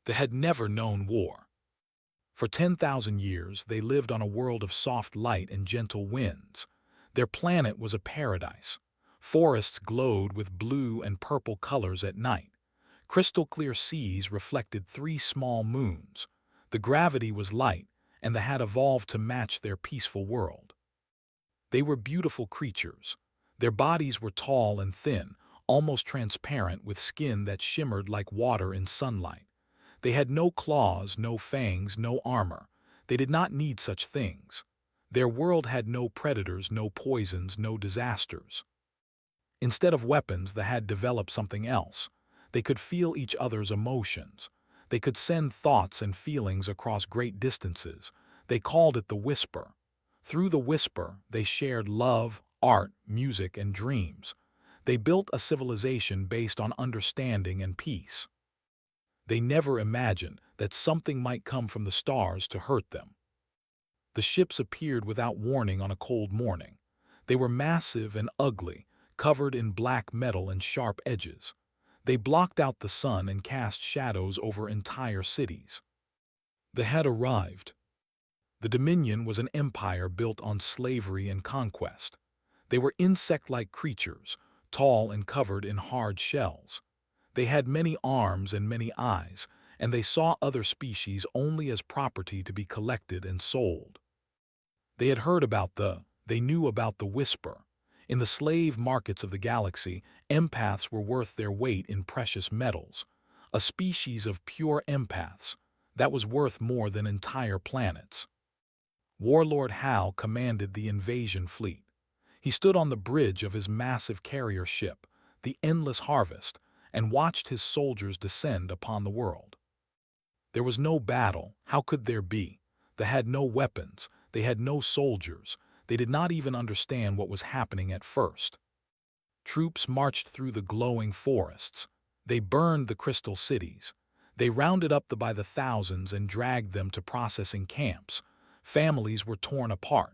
They had never known war. For 10,000 years, they lived on a world of soft light and gentle winds. Their planet was a paradise. Forests glowed with blue and purple colors at night. Crystal-clear seas reflected 3 small moons. The gravity was light, and they had evolved to match their peaceful world. They were beautiful creatures. Their bodies were tall and thin, almost transparent with skin that shimmered like water in sunlight. They had no claws, no fangs, no armor. They did not need such things. Their world had no predators, no poisons, no disasters. Instead of weapons, they had developed something else. They could feel each other's emotions. They could send thoughts and feelings across great distances. They called it the whisper. Through the whisper, they shared love, art, music, and dreams. They built a civilization based on understanding and peace. They never imagined that something might come from the stars to hurt them. The ships appeared without warning on a cold morning. They were massive and ugly, covered in black metal and sharp edges. They blocked out the sun and cast shadows over entire cities. They had arrived. The Dominion was an empire built on slavery and conquest. They were insect-like creatures, tall and covered in hard shells. They had many arms and many eyes, and they saw other species only as property to be collected and sold. They knew about the whisper. In the slave markets of the galaxy, empaths were worth their weight in precious metals. A species of pure empaths that was worth more than entire planets. Warlord Hal commanded the invasion fleet. He stood on the bridge of his massive carrier ship, the Endless Harvest, and watched his soldiers descend upon the world. There was no battle. How could there be? They had no weapons. They had no soldiers. They did not even understand what was happening at first. Troops marched through the glowing forests. They burned the crystal cities. They rounded up by the thousands and dragged them to processing camps. Families were torn apart.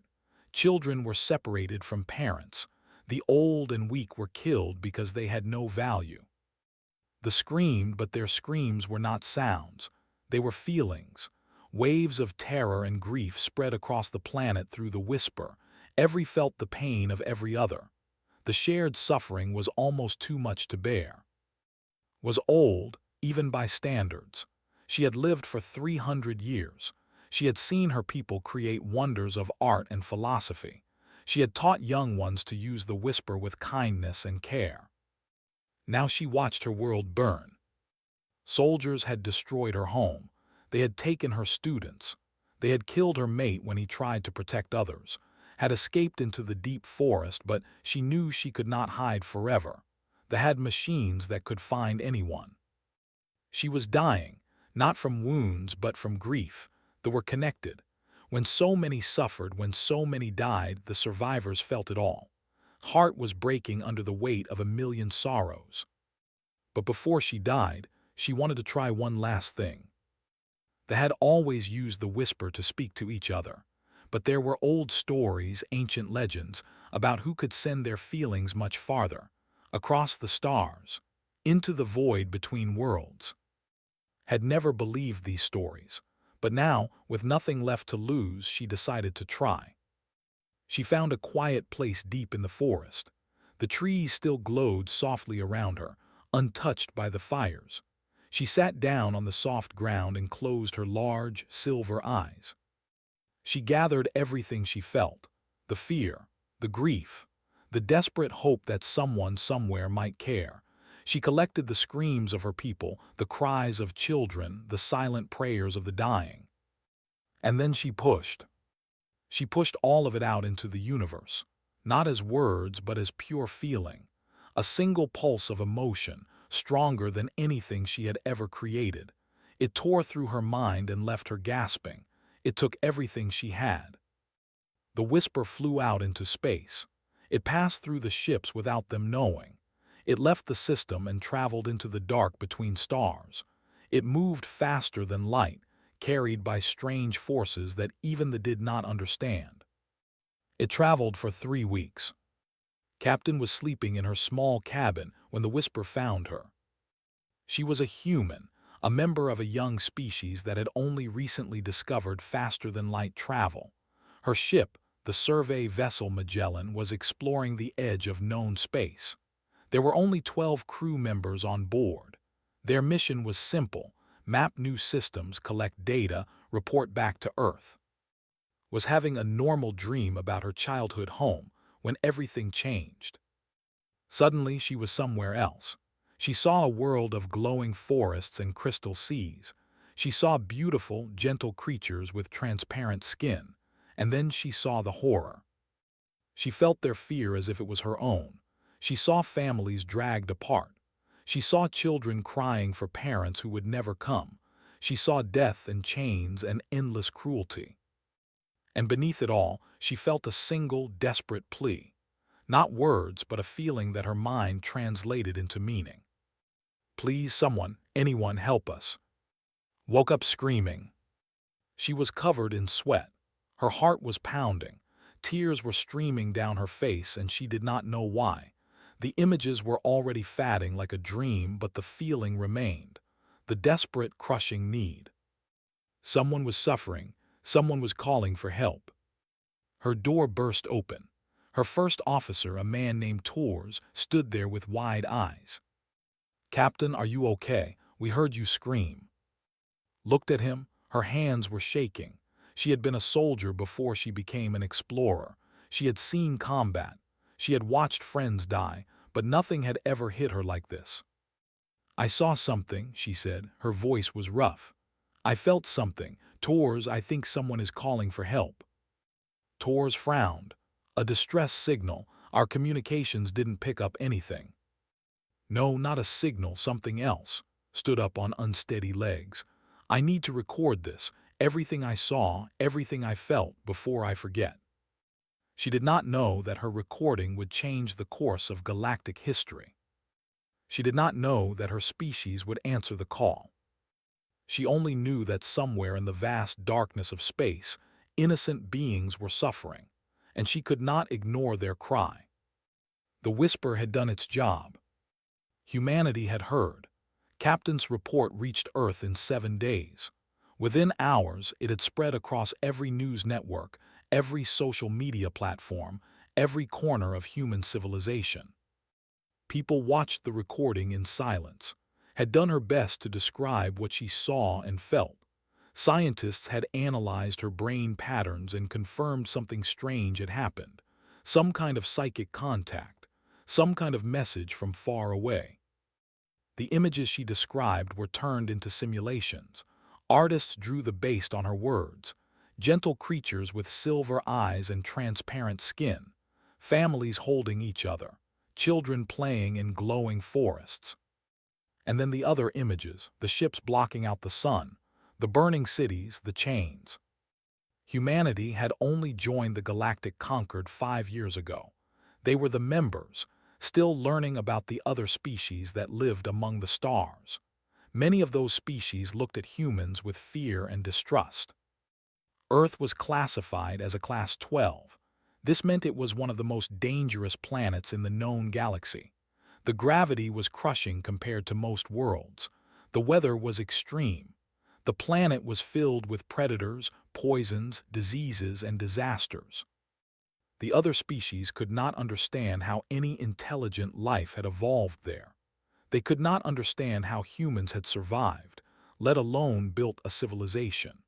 Children were separated from parents. The old and weak were killed because they had no value. They screamed, but their screams were not sounds. They were feelings. Waves of terror and grief spread across the planet through the whisper. Every felt the pain of every other. The shared suffering was almost too much to bear. Was old, even by standards. She had lived for 300 years. She had seen her people create wonders of art and philosophy. She had taught young ones to use the whisper with kindness and care. Now she watched her world burn. Soldiers had destroyed her home. They had taken her students. They had killed her mate when he tried to protect others, had escaped into the deep forest, but she knew she could not hide forever. They had machines that could find anyone. She was dying, not from wounds but from grief. They were connected. When so many suffered, when so many died, the survivors felt it all. Heart was breaking under the weight of 1,000,000 sorrows. But before she died, she wanted to try one last thing. They had always used the whisper to speak to each other, but there were old stories, ancient legends, about who could send their feelings much farther, across the stars, into the void between worlds. Had never believed these stories, but now, with nothing left to lose, she decided to try. She found a quiet place deep in the forest. The trees still glowed softly around her, untouched by the fires. She sat down on the soft ground and closed her large, silver eyes. She gathered everything she felt, the fear, the grief, the desperate hope that someone somewhere might care. She collected the screams of her people, the cries of children, the silent prayers of the dying. And then she pushed. She pushed all of it out into the universe, not as words but as pure feeling, a single pulse of emotion, stronger than anything she had ever created. It tore through her mind and left her gasping. It took everything she had. The whisper flew out into space. It passed through the ships without them knowing. It left the system and traveled into the dark between stars. It moved faster than light, carried by strange forces that even they did not understand. It traveled for 3 weeks. Captain was sleeping in her small cabin when the whisper found her. She was a human, a member of a young species that had only recently discovered faster-than-light travel. Her ship, the survey vessel Magellan, was exploring the edge of known space. There were only 12 crew members on board. Their mission was simple: map new systems, collect data, report back to Earth. Was having a normal dream about her childhood home when everything changed. Suddenly she was somewhere else. She saw a world of glowing forests and crystal seas. She saw beautiful, gentle creatures with transparent skin. And then she saw the horror. She felt their fear as if it was her own. She saw families dragged apart. She saw children crying for parents who would never come. She saw death and chains and endless cruelty. And beneath it all, she felt a single, desperate plea. Not words, but a feeling that her mind translated into meaning. Please, someone, anyone, help us. Woke up screaming. She was covered in sweat. Her heart was pounding. Tears were streaming down her face, and she did not know why. The images were already fading like a dream, but the feeling remained. The desperate, crushing need. Someone was suffering. Someone was calling for help. Her door burst open. Her first officer, a man named Tors, stood there with wide eyes. "Captain, are you okay? We heard you scream." Looked at him. Her hands were shaking. She had been a soldier before she became an explorer. She had seen combat. She had watched friends die, but nothing had ever hit her like this. "I saw something," she said. Her voice was rough. "I felt something. Tors, I think someone is calling for help." Tors frowned. "A distress signal. Our communications didn't pick up anything." "No, not a signal, something else." Stood up on unsteady legs. "I need to record this. Everything I saw, everything I felt, before I forget." She did not know that her recording would change the course of galactic history. She did not know that her species would answer the call. She only knew that somewhere in the vast darkness of space, innocent beings were suffering, and she could not ignore their cry. The whisper had done its job. Humanity had heard. Captain's report reached Earth in 7 days. Within hours, it had spread across every news network, every social media platform, every corner of human civilization. People watched the recording in silence, had done her best to describe what she saw and felt. Scientists had analyzed her brain patterns and confirmed something strange had happened. Some kind of psychic contact, some kind of message from far away. The images she described were turned into simulations. Artists drew the based on her words. Gentle creatures with silver eyes and transparent skin. Families holding each other. Children playing in glowing forests. And then the other images, the ships blocking out the sun, the burning cities, the chains. Humanity had only joined the Galactic Concord 5 years ago. They were the members, still learning about the other species that lived among the stars. Many of those species looked at humans with fear and distrust. Earth was classified as a Class 12. This meant it was one of the most dangerous planets in the known galaxy. The gravity was crushing compared to most worlds. The weather was extreme. The planet was filled with predators, poisons, diseases, and disasters. The other species could not understand how any intelligent life had evolved there. They could not understand how humans had survived, let alone built a civilization.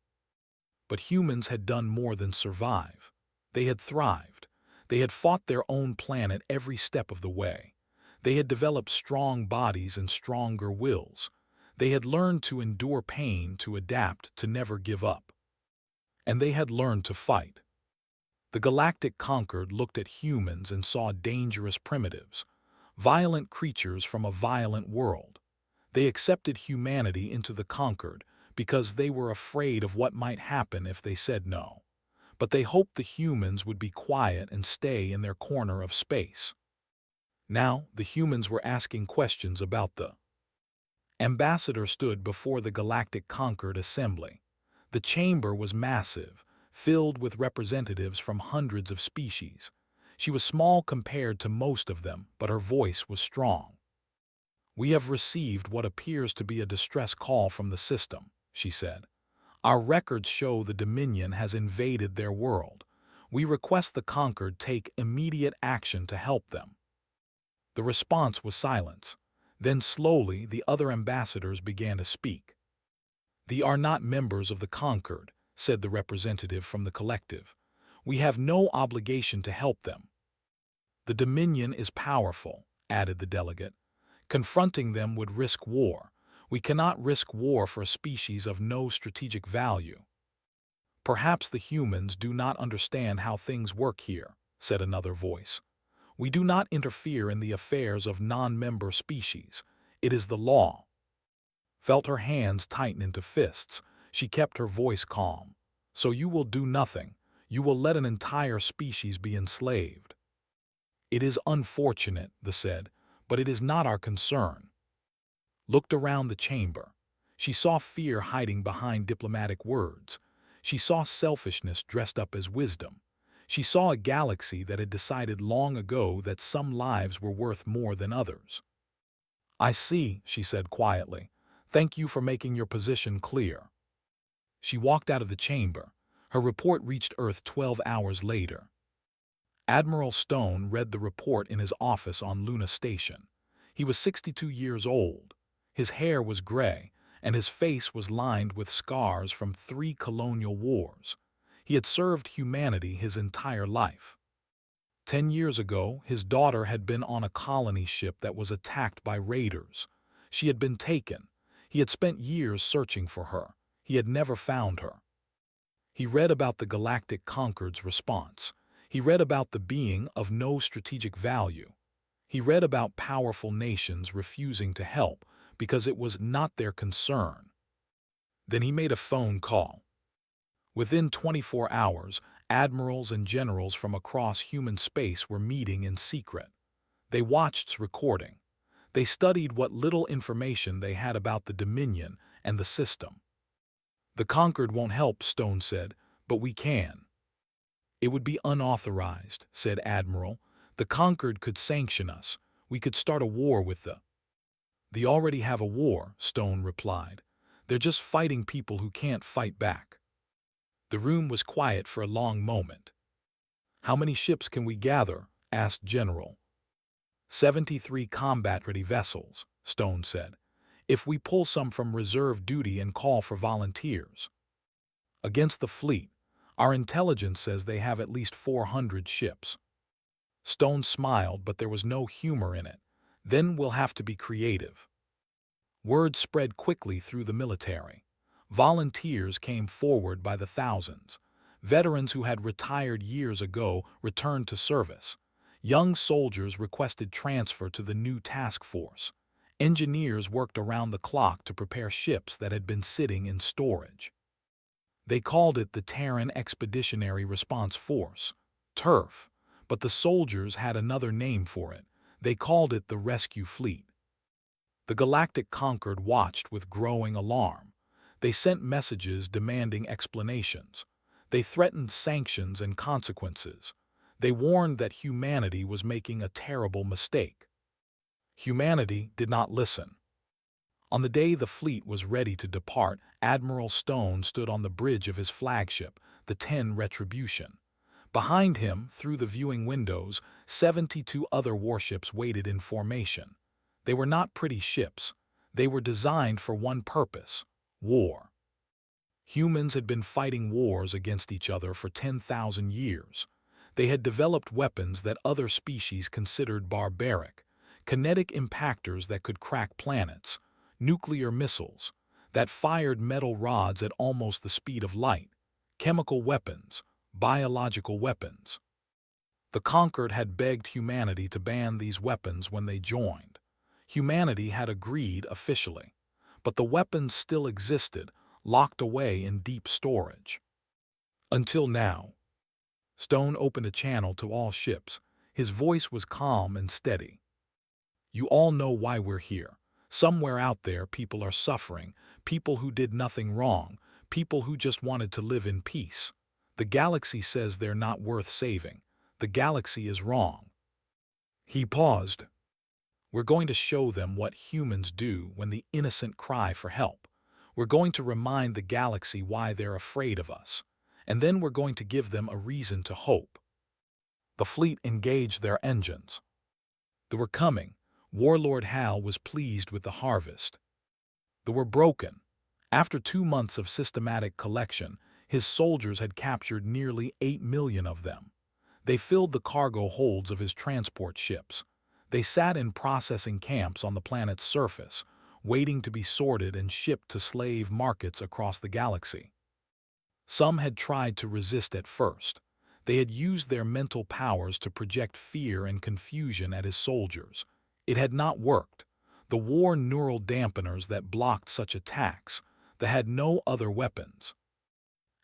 But humans had done more than survive. They had thrived. They had fought their own planet every step of the way. They had developed strong bodies and stronger wills. They had learned to endure pain, to adapt, to never give up. And they had learned to fight. The Galactic Concord looked at humans and saw dangerous primitives, violent creatures from a violent world. They accepted humanity into the Concord because they were afraid of what might happen if they said no. But they hoped the humans would be quiet and stay in their corner of space. Now, the humans were asking questions about the ambassador stood before the Galactic Concord assembly. The chamber was massive, filled with representatives from hundreds of species. She was small compared to most of them, but her voice was strong. "We have received what appears to be a distress call from the system," she said. "Our records show the Dominion has invaded their world. We request the Conquered take immediate action to help them." The response was silence. Then slowly the other ambassadors began to speak. "They are not members of the Conquered," said the representative from the collective. "We have no obligation to help them." "The Dominion is powerful," added the delegate. "Confronting them would risk war. We cannot risk war for a species of no strategic value." "Perhaps the humans do not understand how things work here," said another voice. "We do not interfere in the affairs of non-member species. It is the law." Felt her hands tighten into fists. She kept her voice calm. "So you will do nothing. You will let an entire species be enslaved." "It is unfortunate," they said, "but it is not our concern." Looked around the chamber. She saw fear hiding behind diplomatic words. She saw selfishness dressed up as wisdom. She saw a galaxy that had decided long ago that some lives were worth more than others. "I see," she said quietly. "Thank you for making your position clear." She walked out of the chamber. Her report reached Earth 12 hours later. Admiral Stone read the report in his office on Luna Station. He was 62 years old. His hair was gray, and his face was lined with scars from 3 colonial wars. He had served humanity his entire life. 10 years ago, his daughter had been on a colony ship that was attacked by raiders. She had been taken. He had spent years searching for her. He had never found her. He read about the Galactic Concord's response. He read about the being of no strategic value. He read about powerful nations refusing to help because it was not their concern. Then he made a phone call. Within 24 hours, admirals and generals from across human space were meeting in secret. They watched recording. They studied what little information they had about the Dominion and the system. "The Conquered won't help," Stone said, "but we can." "It would be unauthorized," said Admiral. "The Conquered could sanction us. We could start a war with the—" "They already have a war," Stone replied. "They're just fighting people who can't fight back." The room was quiet for a long moment. "How many ships can we gather?" asked General. 73 combat-ready vessels," Stone said. "If we pull some from reserve duty and call for volunteers." "Against the fleet. Our intelligence says they have at least 400 ships." Stone smiled, but there was no humor in it. "Then we'll have to be creative." Word spread quickly through the military. Volunteers came forward by the thousands. Veterans who had retired years ago returned to service. Young soldiers requested transfer to the new task force. Engineers worked around the clock to prepare ships that had been sitting in storage. They called it the Terran Expeditionary Response Force, TERF, but the soldiers had another name for it. They called it the Rescue Fleet. The Galactic Conquered watched with growing alarm. They sent messages demanding explanations. They threatened sanctions and consequences. They warned that humanity was making a terrible mistake. Humanity did not listen. On the day the fleet was ready to depart, Admiral Stone stood on the bridge of his flagship, the 10 Retribution. Behind him, through the viewing windows, 72 other warships waited in formation. They were not pretty ships. They were designed for one purpose: war. Humans had been fighting wars against each other for 10,000 years. They had developed weapons that other species considered barbaric, kinetic impactors that could crack planets, nuclear missiles that fired metal rods at almost the speed of light, chemical weapons, biological weapons. The Conquered had begged humanity to ban these weapons when they joined. Humanity had agreed officially, but the weapons still existed, locked away in deep storage. Until now. Stone opened a channel to all ships. His voice was calm and steady. "You all know why we're here. Somewhere out there, people are suffering, people who did nothing wrong, people who just wanted to live in peace. The galaxy says they're not worth saving. The galaxy is wrong." He paused. We're going to show them what humans do when the innocent cry for help. We're going to remind the galaxy why they're afraid of us. And then we're going to give them a reason to hope. The fleet engaged their engines. They were coming. Warlord Hal was pleased with the harvest. They were broken. After 2 months of systematic collection, his soldiers had captured nearly 8 million of them. They filled the cargo holds of his transport ships. They sat in processing camps on the planet's surface, waiting to be sorted and shipped to slave markets across the galaxy. Some had tried to resist at first. They had used their mental powers to project fear and confusion at his soldiers. It had not worked. The war neural dampeners that blocked such attacks, they had no other weapons.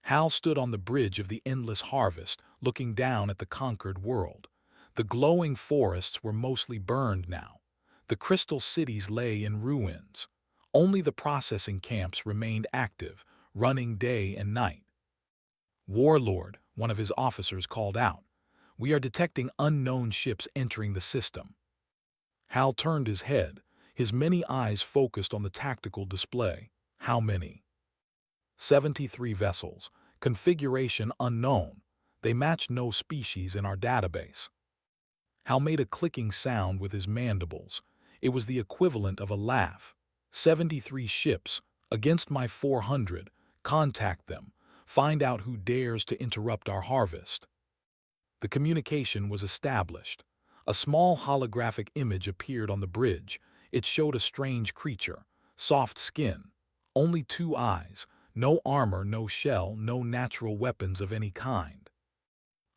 Hal stood on the bridge of the endless harvest, looking down at the conquered world. The glowing forests were mostly burned now. The crystal cities lay in ruins. Only the processing camps remained active, running day and night. Warlord, one of his officers, called out, "We are detecting unknown ships entering the system." Hal turned his head, his many eyes focused on the tactical display. How many? 73 vessels, configuration unknown. They match no species in our database. Hal made a clicking sound with his mandibles. It was the equivalent of a laugh. 73 ships, against my 400. Contact them. Find out who dares to interrupt our harvest. The communication was established. A small holographic image appeared on the bridge. It showed a strange creature, soft skin, only 2 eyes, no armor, no shell, no natural weapons of any kind.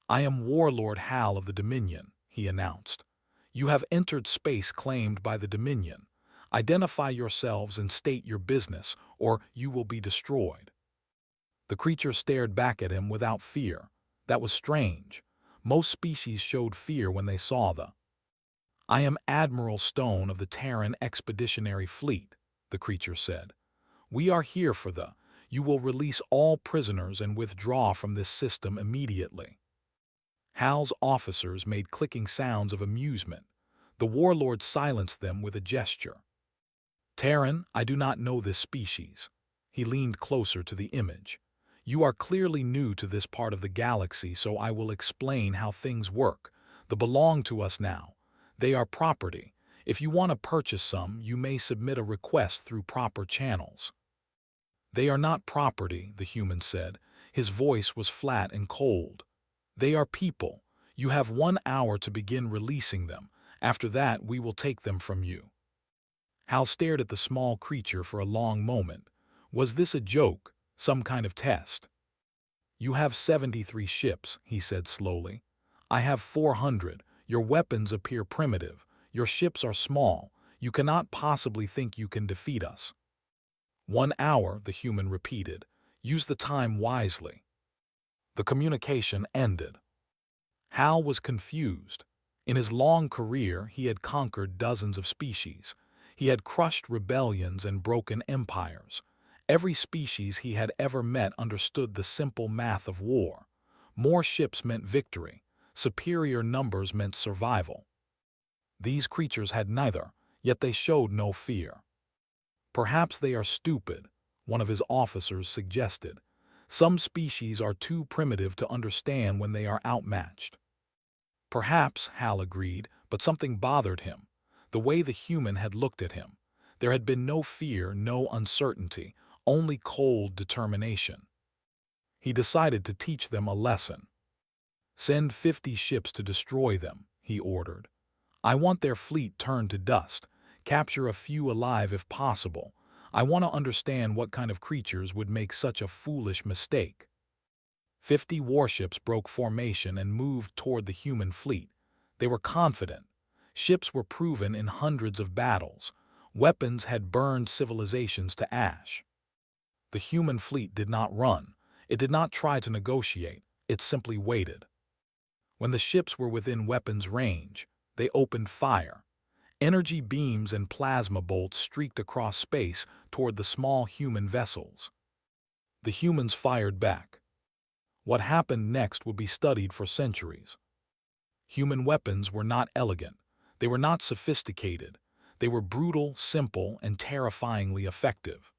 "I am Warlord Hal of the Dominion," he announced. "You have entered space claimed by the Dominion. Identify yourselves and state your business, or you will be destroyed." The creature stared back at him without fear. That was strange. Most species showed fear when they saw the "I am Admiral Stone of the Terran Expeditionary Fleet," the creature said. "We are here for the You will release all prisoners and withdraw from this system immediately." Hal's officers made clicking sounds of amusement. The warlord silenced them with a gesture. "Terran, I do not know this species." He leaned closer to the image. "You are clearly new to this part of the galaxy, so I will explain how things work. They belong to us now. They are property. If you want to purchase some, you may submit a request through proper channels." "They are not property," the human said. His voice was flat and cold. "They are people. You have 1 hour to begin releasing them. After that, we will take them from you." Hal stared at the small creature for a long moment. Was this a joke, some kind of test? "You have 73 ships," he said slowly. "I have 400. Your weapons appear primitive. Your ships are small. You cannot possibly think you can defeat us." 1 hour, the human repeated. "Use the time wisely." The communication ended. Hal was confused. In his long career, he had conquered dozens of species. He had crushed rebellions and broken empires. Every species he had ever met understood the simple math of war. More ships meant victory. Superior numbers meant survival. These creatures had neither, yet they showed no fear. "Perhaps they are stupid," one of his officers suggested. "Some species are too primitive to understand when they are outmatched." "Perhaps," Hal agreed, but something bothered him. The way the human had looked at him. There had been no fear, no uncertainty, only cold determination. He decided to teach them a lesson. "Send 50 ships to destroy them," he ordered. "I want their fleet turned to dust. Capture a few alive if possible. I want to understand what kind of creatures would make such a foolish mistake." 50 warships broke formation and moved toward the human fleet. They were confident. Ships were proven in hundreds of battles. Weapons had burned civilizations to ash. The human fleet did not run. It did not try to negotiate. It simply waited. When the ships were within weapons range, they opened fire. Energy beams and plasma bolts streaked across space toward the small human vessels. The humans fired back. What happened next would be studied for centuries. Human weapons were not elegant. They were not sophisticated. They were brutal, simple, and terrifyingly effective.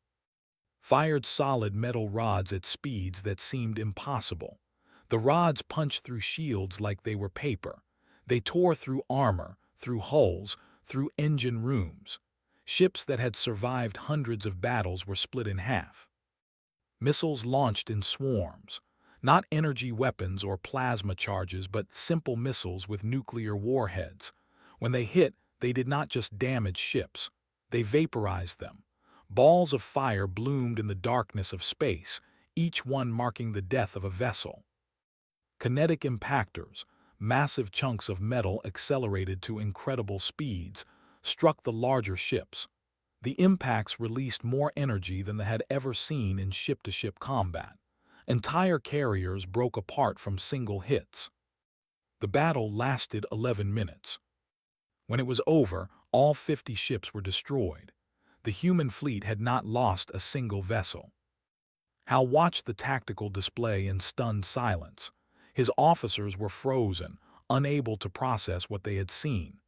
Fired solid metal rods at speeds that seemed impossible. The rods punched through shields like they were paper. They tore through armor, through hulls, through engine rooms. Ships that had survived hundreds of battles were split in half. Missiles launched in swarms. Not energy weapons or plasma charges, but simple missiles with nuclear warheads. When they hit, they did not just damage ships. They vaporized them. Balls of fire bloomed in the darkness of space, each one marking the death of a vessel. Kinetic impactors, massive chunks of metal accelerated to incredible speeds, struck the larger ships. The impacts released more energy than they had ever seen in ship-to-ship combat. Entire carriers broke apart from single hits. The battle lasted 11 minutes. When it was over, all 50 ships were destroyed. The human fleet had not lost a single vessel. Hal watched the tactical display in stunned silence. His officers were frozen, unable to process what they had seen.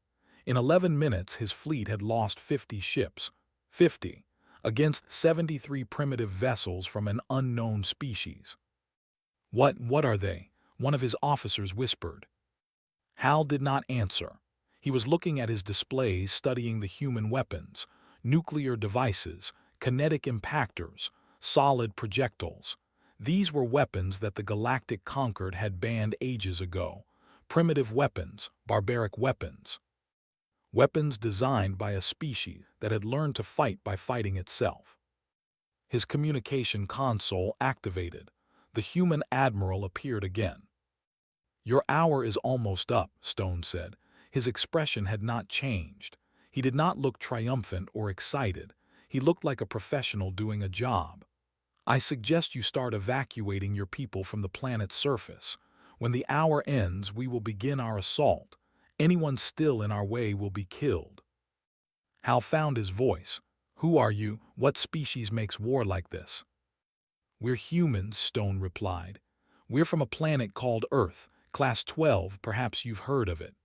In 11 minutes, his fleet had lost 50 ships. 50, against 73 primitive vessels from an unknown species. What are they? One of his officers whispered. Hal did not answer. He was looking at his displays, studying the human weapons, nuclear devices, kinetic impactors, solid projectiles. These were weapons that the Galactic Conquered had banned ages ago. Primitive weapons, barbaric weapons. Weapons designed by a species that had learned to fight by fighting itself. His communication console activated. The human admiral appeared again. "Your hour is almost up," Stone said. His expression had not changed. He did not look triumphant or excited. He looked like a professional doing a job. "I suggest you start evacuating your people from the planet's surface. When the hour ends, we will begin our assault. Anyone still in our way will be killed." Hal found his voice. "Who are you? What species makes war like this?" "We're humans," Stone replied. "We're from a planet called Earth, Class 12, perhaps you've heard of it."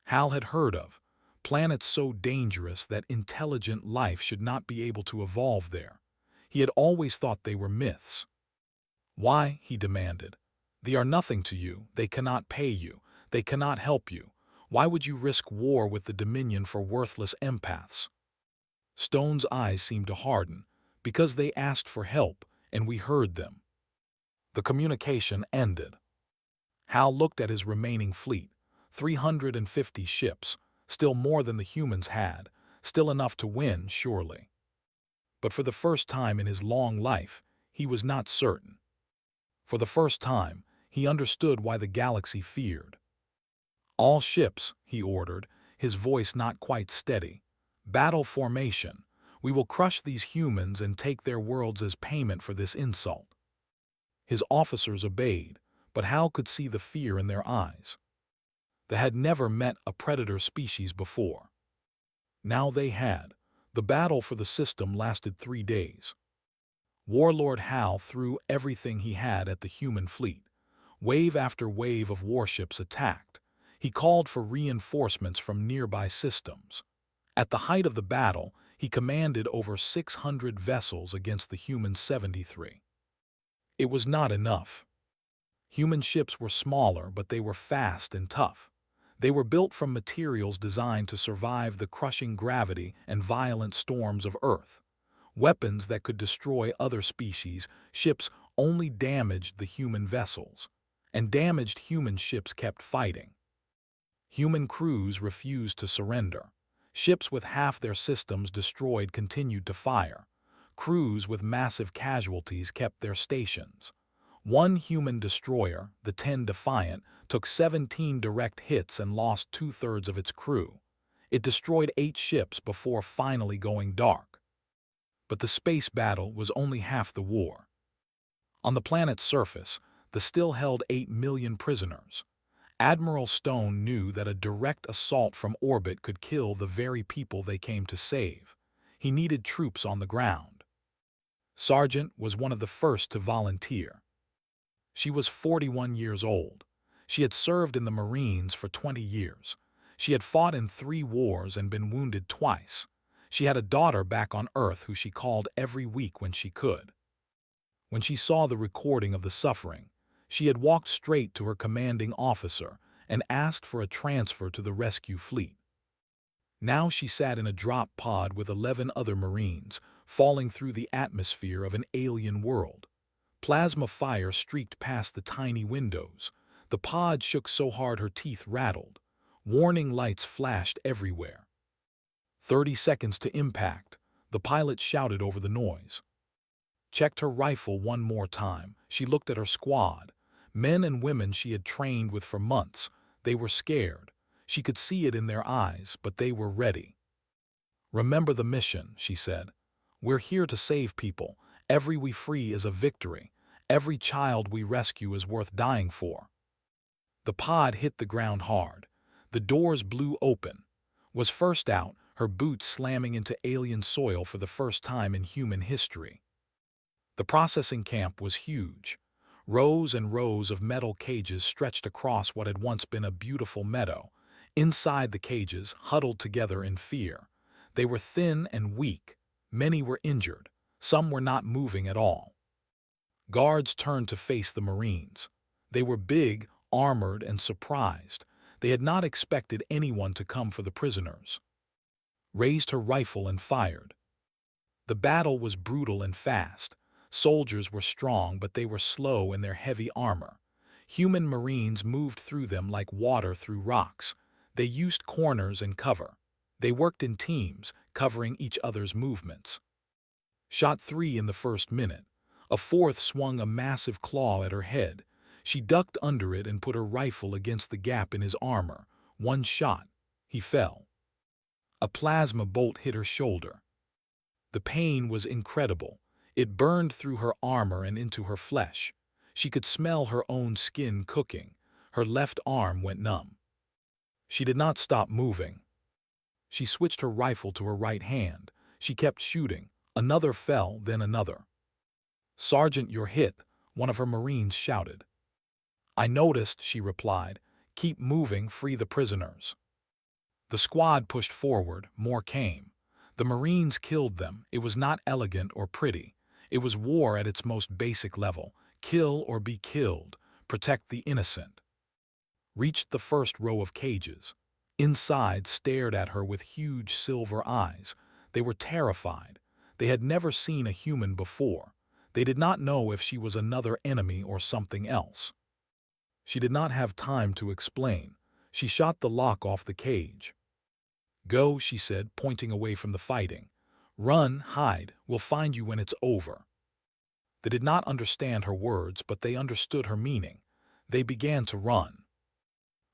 Hal had heard of planets so dangerous that intelligent life should not be able to evolve there. He had always thought they were myths. "Why?" he demanded. "They are nothing to you. They cannot pay you. They cannot help you. Why would you risk war with the Dominion for worthless empaths?" Stone's eyes seemed to harden. "Because they asked for help, and we heard them." The communication ended. Hal looked at his remaining fleet, 350 ships, still more than the humans had, still enough to win, surely. But for the first time in his long life, he was not certain. For the first time, he understood why the galaxy feared. "All ships," he ordered, his voice not quite steady. "Battle formation. We will crush these humans and take their worlds as payment for this insult." His officers obeyed, but Hal could see the fear in their eyes. They had never met a predator species before. Now they had. The battle for the system lasted 3 days. Warlord Hal threw everything he had at the human fleet. Wave after wave of warships attacked. He called for reinforcements from nearby systems. At the height of the battle, he commanded over 600 vessels against the human 73. It was not enough. Human ships were smaller, but they were fast and tough. They were built from materials designed to survive the crushing gravity and violent storms of Earth. Weapons that could destroy other species, ships only damaged the human vessels. And damaged human ships kept fighting. Human crews refused to surrender. Ships with half their systems destroyed continued to fire. Crews with massive casualties kept their stations. One human destroyer, the 10 Defiant, took 17 direct hits and lost 2/3 of its crew. It destroyed 8 ships before finally going dark. But the space battle was only half the war. On the planet's surface, the still held 8 million prisoners. Admiral Stone knew that a direct assault from orbit could kill the very people they came to save. He needed troops on the ground. Sargent was one of the first to volunteer. She was 41 years old. She had served in the Marines for 20 years. She had fought in 3 wars and been wounded twice. She had a daughter back on Earth who she called every week when she could. When she saw the recording of the suffering, she had walked straight to her commanding officer and asked for a transfer to the rescue fleet. Now she sat in a drop pod with 11 other Marines, falling through the atmosphere of an alien world. Plasma fire streaked past the tiny windows. The pod shook so hard her teeth rattled. Warning lights flashed everywhere. 30 seconds to impact, the pilot shouted over the noise. Checked her rifle one more time. She looked at her squad. Men and women she had trained with for months. They were scared. She could see it in their eyes, but they were ready. "Remember the mission," she said. "We're here to save people. Every we free is a victory. Every child we rescue is worth dying for." The pod hit the ground hard. The doors blew open. Was first out, her boots slamming into alien soil for the first time in human history. The processing camp was huge. Rows and rows of metal cages stretched across what had once been a beautiful meadow. Inside the cages, huddled together in fear. They were thin and weak. Many were injured. Some were not moving at all. Guards turned to face the Marines. They were big, armored, and surprised. They had not expected anyone to come for the prisoners. Raised her rifle and fired. The battle was brutal and fast. Soldiers were strong, but they were slow in their heavy armor. Human Marines moved through them like water through rocks. They used corners and cover. They worked in teams, covering each other's movements. Shot 3 in the first minute. A fourth swung a massive claw at her head. She ducked under it and put her rifle against the gap in his armor. One shot. He fell. A plasma bolt hit her shoulder. The pain was incredible. It burned through her armor and into her flesh. She could smell her own skin cooking. Her left arm went numb. She did not stop moving. She switched her rifle to her right hand. She kept shooting. Another fell, then another. "Sergeant, you're hit," one of her Marines shouted. "I noticed," she replied. "Keep moving, free the prisoners." The squad pushed forward. More came. The Marines killed them. It was not elegant or pretty. It was war at its most basic level. Kill or be killed. Protect the innocent. Reached the first row of cages. Inside stared at her with huge silver eyes. They were terrified. They had never seen a human before. They did not know if she was another enemy or something else. She did not have time to explain. She shot the lock off the cage. "Go," she said, pointing away from the fighting. "Run, hide. We'll find you when it's over." They did not understand her words, but they understood her meaning. They began to run.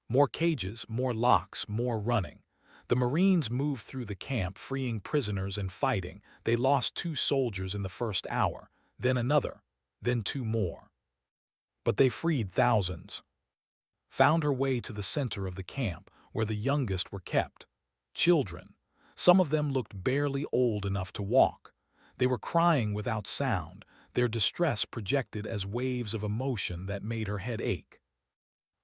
More cages, more locks, more running. The Marines moved through the camp, freeing prisoners and fighting. They lost 2 soldiers in the first hour, then another, then 2 more. But they freed thousands. Found her way to the center of the camp, where the youngest were kept. Children. Some of them looked barely old enough to walk. They were crying without sound, their distress projected as waves of emotion that made her head ache.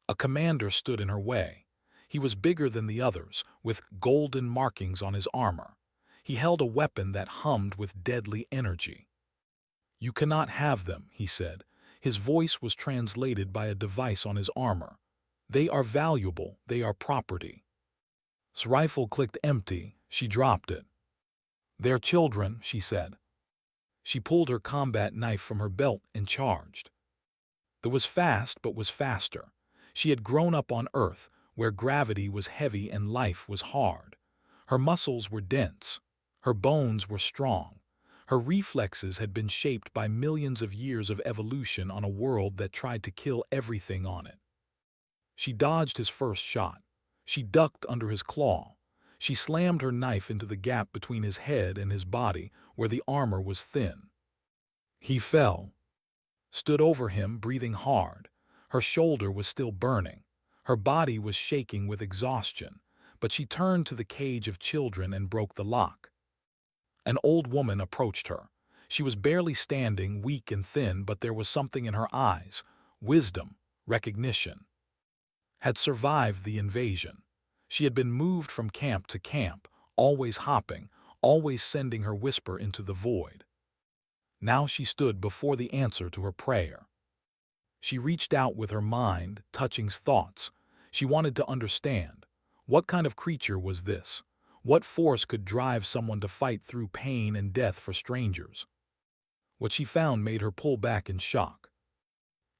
A commander stood in her way. He was bigger than the others, with golden markings on his armor. He held a weapon that hummed with deadly energy. "You cannot have them," he said. His voice was translated by a device on his armor. "They are valuable, they are property." His rifle clicked empty. She dropped it. "They're children," she said. She pulled her combat knife from her belt and charged. That was fast, but was faster. She had grown up on Earth, where gravity was heavy and life was hard. Her muscles were dense. Her bones were strong. Her reflexes had been shaped by millions of years of evolution on a world that tried to kill everything on it. She dodged his first shot. She ducked under his claw. She slammed her knife into the gap between his head and his body, where the armor was thin. He fell. Stood over him, breathing hard. Her shoulder was still burning. Her body was shaking with exhaustion, but she turned to the cage of children and broke the lock. An old woman approached her. She was barely standing, weak and thin, but there was something in her eyes, wisdom, recognition. Had survived the invasion. She had been moved from camp to camp, always hopping, always sending her whisper into the void. Now she stood before the answer to her prayer. She reached out with her mind, touching thoughts. She wanted to understand. What kind of creature was this? What force could drive someone to fight through pain and death for strangers? What she found made her pull back in shock.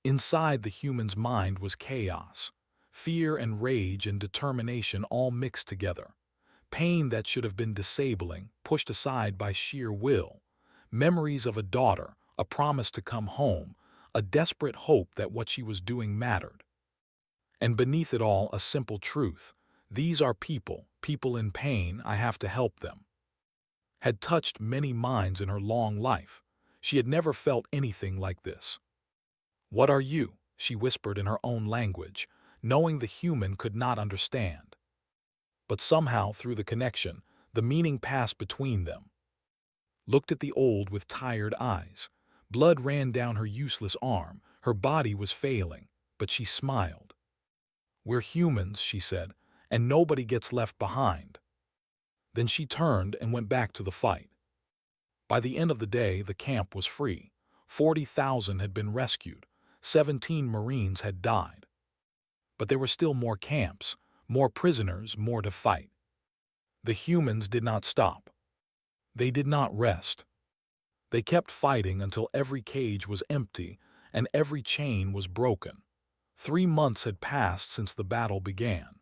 Inside the human's mind was chaos. Fear and rage and determination all mixed together. Pain that should have been disabling, pushed aside by sheer will. Memories of a daughter, a promise to come home, a desperate hope that what she was doing mattered. And beneath it all, a simple truth. These are people, people in pain, I have to help them. Had touched many minds in her long life. She had never felt anything like this. "What are you?" she whispered in her own language, knowing the human could not understand. But somehow, through the connection, the meaning passed between them. Looked at the old with tired eyes. Blood ran down her useless arm, her body was failing, but she smiled. "We're humans," she said, "and nobody gets left behind." Then she turned and went back to the fight. By the end of the day, the camp was free. 40,000 had been rescued. 17 Marines had died. But there were still more camps, more prisoners, more to fight. The humans did not stop. They did not rest. They kept fighting until every cage was empty and every chain was broken. 3 months had passed since the battle began.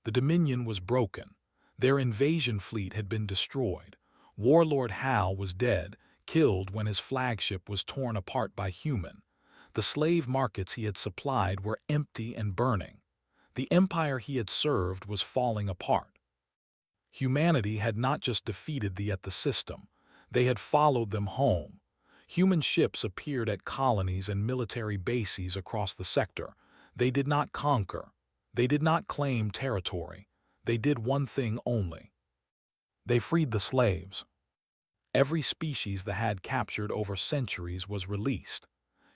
The Dominion was broken. Their invasion fleet had been destroyed. Warlord Hal was dead, killed when his flagship was torn apart by human. The slave markets he had supplied were empty and burning. The empire he had served was falling apart. Humanity had not just defeated the system, they had followed them home. Human ships appeared at colonies and military bases across the sector. They did not conquer. They did not claim territory. They did one thing only. They freed the slaves. Every species that had captured over centuries was released.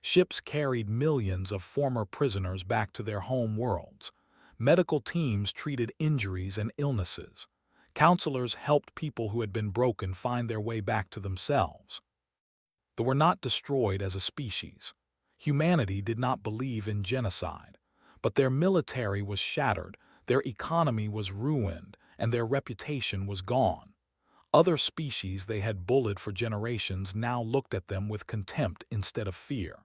Ships carried millions of former prisoners back to their home worlds. Medical teams treated injuries and illnesses. Counselors helped people who had been broken find their way back to themselves. They were not destroyed as a species. Humanity did not believe in genocide. But their military was shattered, their economy was ruined, and their reputation was gone. Other species they had bullied for generations now looked at them with contempt instead of fear.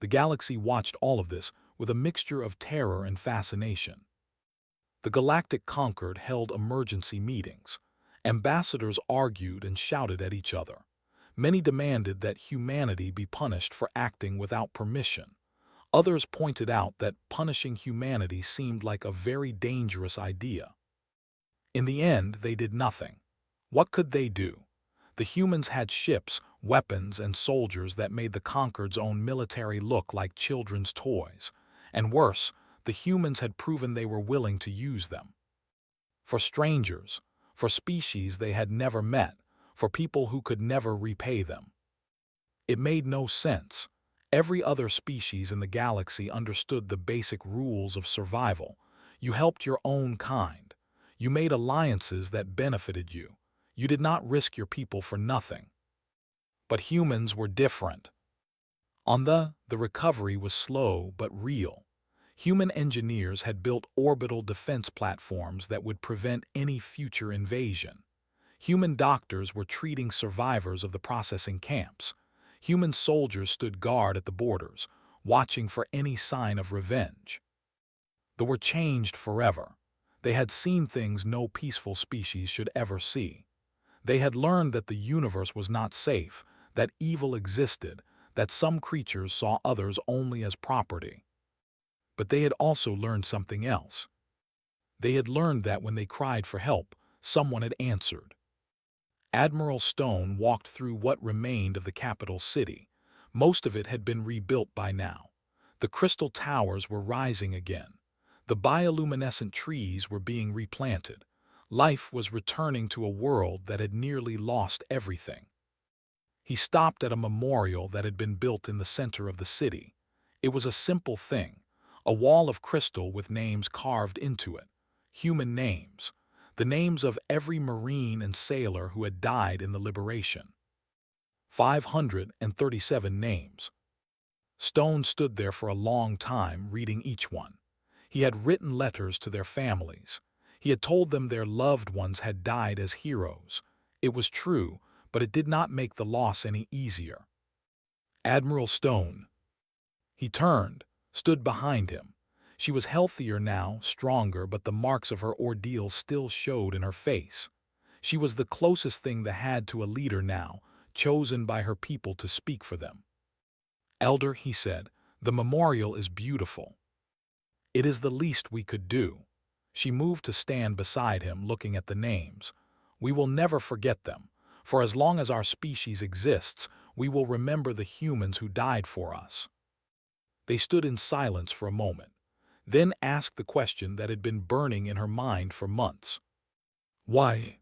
The galaxy watched all of this with a mixture of terror and fascination. The Galactic Concord held emergency meetings. Ambassadors argued and shouted at each other. Many demanded that humanity be punished for acting without permission. Others pointed out that punishing humanity seemed like a very dangerous idea. In the end, they did nothing. What could they do? The humans had ships, weapons, and soldiers that made the Concord's own military look like children's toys. And worse, the humans had proven they were willing to use them. For strangers, for species they had never met, for people who could never repay them. It made no sense. Every other species in the galaxy understood the basic rules of survival. You helped your own kind. You made alliances that benefited you. You did not risk your people for nothing. But humans were different. The recovery was slow but real. Human engineers had built orbital defense platforms that would prevent any future invasion. Human doctors were treating survivors of the processing camps. Human soldiers stood guard at the borders, watching for any sign of revenge. They were changed forever. They had seen things no peaceful species should ever see. They had learned that the universe was not safe, that evil existed, that some creatures saw others only as property. But they had also learned something else. They had learned that when they cried for help, someone had answered. Admiral Stone walked through what remained of the capital city. Most of it had been rebuilt by now. The crystal towers were rising again. The bioluminescent trees were being replanted. Life was returning to a world that had nearly lost everything. He stopped at a memorial that had been built in the center of the city. It was a simple thing, a wall of crystal with names carved into it. human names, the names of every Marine and sailor who had died in the liberation. 537 names. Stone stood there for a long time reading each one. He had written letters to their families. He had told them their loved ones had died as heroes. It was true, but it did not make the loss any easier. Admiral Stone. He turned, stood behind him. She was healthier now, stronger, but the marks of her ordeal still showed in her face. She was the closest thing they had to a leader now, chosen by her people to speak for them. Elder, he said, the memorial is beautiful. It is the least we could do. She moved to stand beside him, looking at the names. We will never forget them, for as long as our species exists, we will remember the humans who died for us. They stood in silence for a moment, then asked the question that had been burning in her mind for months. Why?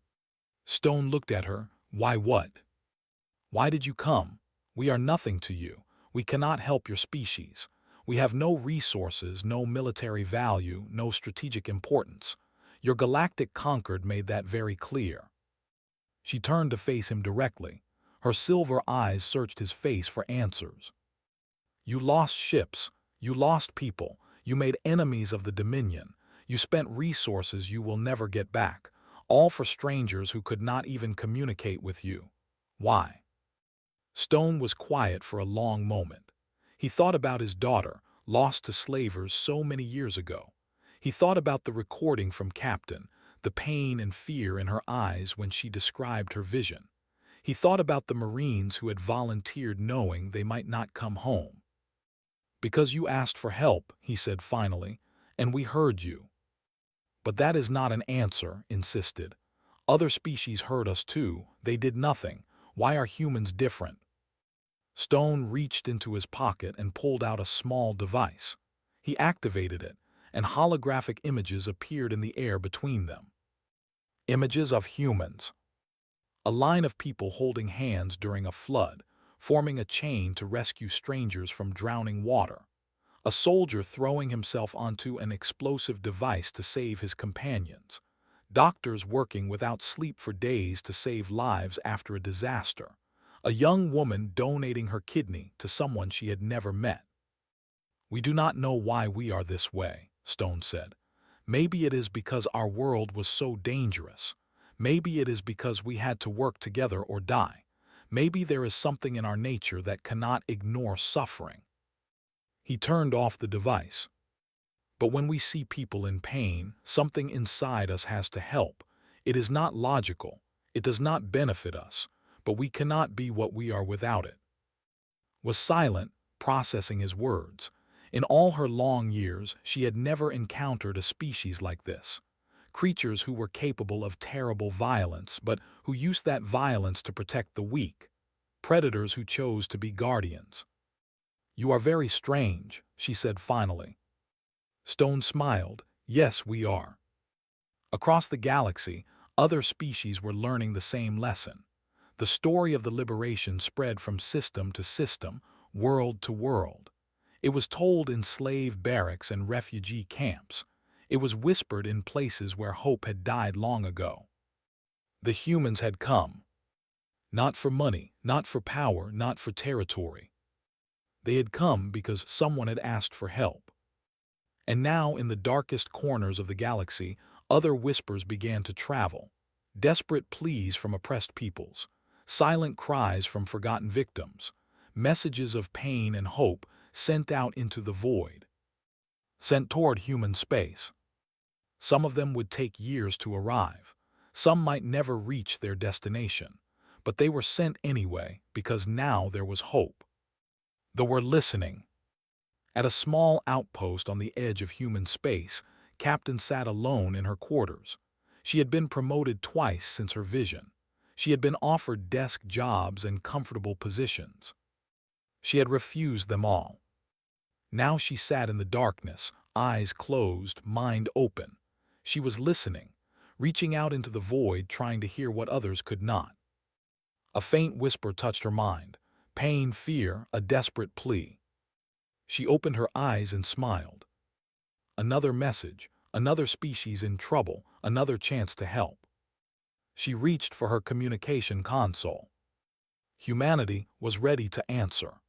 Stone looked at her. Why what? Why did you come? We are nothing to you. We cannot help your species. We have no resources, no military value, no strategic importance. Your galactic conquered made that very clear. She turned to face him directly. Her silver eyes searched his face for answers. You lost ships. You lost people. You made enemies of the Dominion. You spent resources you will never get back, all for strangers who could not even communicate with you. Why? Stone was quiet for a long moment. He thought about his daughter, lost to slavers so many years ago. He thought about the recording from Captain, the pain and fear in her eyes when she described her vision. He thought about the Marines who had volunteered knowing they might not come home. Because you asked for help, he said finally, and we heard you. But that is not an answer, insisted. Other species heard us too. They did nothing. Why are humans different? Stone reached into his pocket and pulled out a small device. He activated it, and holographic images appeared in the air between them. Images of humans. A line of people holding hands during a flood, forming a chain to rescue strangers from drowning water. A soldier throwing himself onto an explosive device to save his companions. Doctors working without sleep for days to save lives after a disaster. A young woman donating her kidney to someone she had never met. We do not know why we are this way, Stone said. Maybe it is because our world was so dangerous. Maybe it is because we had to work together or die. Maybe there is something in our nature that cannot ignore suffering. He turned off the device. But when we see people in pain, something inside us has to help. It is not logical. It does not benefit us. But we cannot be what we are without it. Was silent, processing his words. In all her long years, she had never encountered a species like this. Creatures who were capable of terrible violence, but who used that violence to protect the weak. Predators who chose to be guardians. You are very strange, she said finally. Stone smiled. Yes, we are. Across the galaxy, other species were learning the same lesson. The story of the liberation spread from system to system, world to world. It was told in slave barracks and refugee camps. It was whispered in places where hope had died long ago. The humans had come. Not for money, not for power, not for territory. They had come because someone had asked for help. And now, in the darkest corners of the galaxy, other whispers began to travel. Desperate pleas from oppressed peoples. Silent cries from forgotten victims, messages of pain and hope sent out into the void, sent toward human space. Some of them would take years to arrive. Some might never reach their destination, but they were sent anyway because now there was hope. They were listening. At a small outpost on the edge of human space, Captain sat alone in her quarters. She had been promoted twice since her vision. She had been offered desk jobs and comfortable positions. She had refused them all. Now she sat in the darkness, eyes closed, mind open. She was listening, reaching out into the void, trying to hear what others could not. A faint whisper touched her mind. Pain, fear, a desperate plea. She opened her eyes and smiled. Another message, another species in trouble, another chance to help. She reached for her communication console. Humanity was ready to answer.